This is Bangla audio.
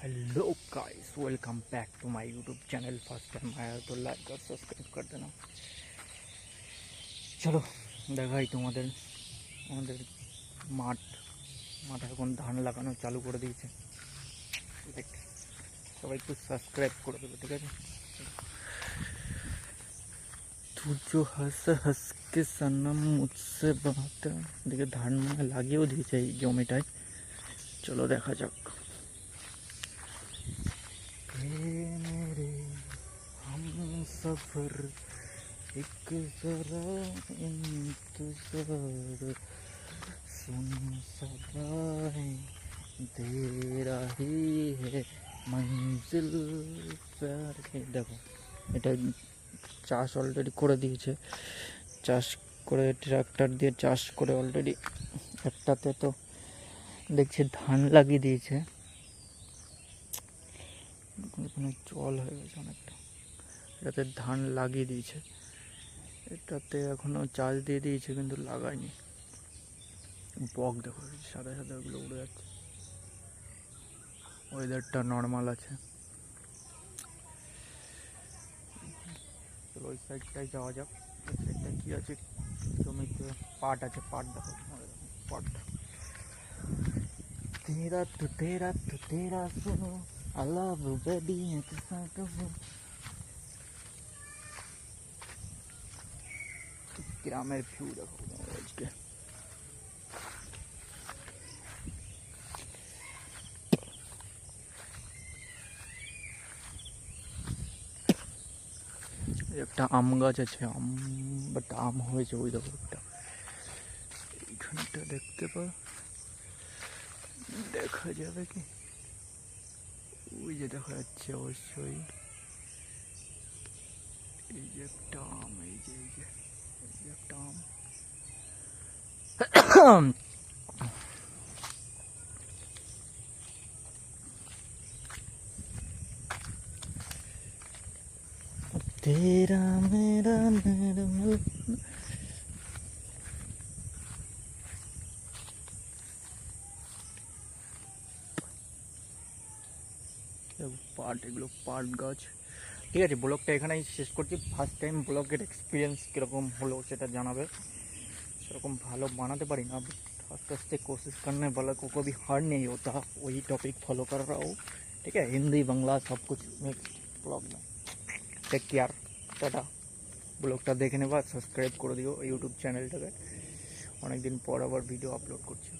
Hello guys, welcome back to my YouTube channel. First time आया तो लाइक और সাবস্ক্রাইব कर देना। চলো দেখাই তোমাদের আমাদের মাঠে এখন ধান লাগানো চালু করে দিয়েছে। সবাই একটু সাবস্ক্রাইব করে দেবে, ঠিক আছে? तू जो हंस हंस के सनम मुझसे बात, দেখে ধান মানে লাগিয়েও দিয়েছে এই জমিটায়। চলো দেখা যাক। मेरे हम सफर एक जरा इंतजार सुन सदाएं दे रही है मंजिल प्यार के। দেখো এটা চাষ অলরেডি করে দিয়েছে, চাষ করে ট্রাক্টর দিয়ে চাষ করে অলরেডি একটাতে তো দেখছি ধান লাগিয়ে দিয়েছে। এখানে জল হয়ে গেছে অনেকটা, এটাতে ধান লাগিয়ে দিয়েছে, এটাতে এখনো চাষ দিয়ে দিয়েছে কিন্তু লাগায়নি। বক দেখো সাদা সাদা ওগুলো উড়ে যাচ্ছে। ওয়েদারটা নর্মাল আছে। চলো ওই সাইডটায় যাওয়া যাক। ওই সাইডটা কি আছে, জমিতে পাট আছে, পাট দেখো পাট। तेरा तो तेरा सुनो I love you baby গ্রামের ভিউ দেখো আজকে। একটা আম গাছ আছে, আম বাট আম হয়েছে ওই দেখো একটা, এইখানটা দেখতে পাও, দেখা যাবে কি? ওই যে দেখা যাচ্ছে অবশ্যই, এই যে একটা আম, এই যে একটা আম। तेरा मेरा मेरा পাট, এগুলো পাট গাছ। ঠিক আছে, ব্লগটা এখানেই শেষ করছি। ফার্স্ট টাইম ব্লগের এক্সপিরিয়েন্স কীরকম হলো সেটা জানাবে। সেরকম ভালো বানাতে पारी ना, आस्ते आस्ते कोशिश करने वाला को कभी हार नहीं होता। वही टॉपिक फॉलो कर रहा हूँ, ठीक है? हिंदी बांग्ला सब कुछ मिक्स ब्लॉग में। Take care, tata. ব্লগটা দেখে নেবা, সাবস্ক্রাইব করে দিও ইউটিউব চ্যানেলটাকে। অনেকদিন পর আবার ভিডিও আপলোড করছি।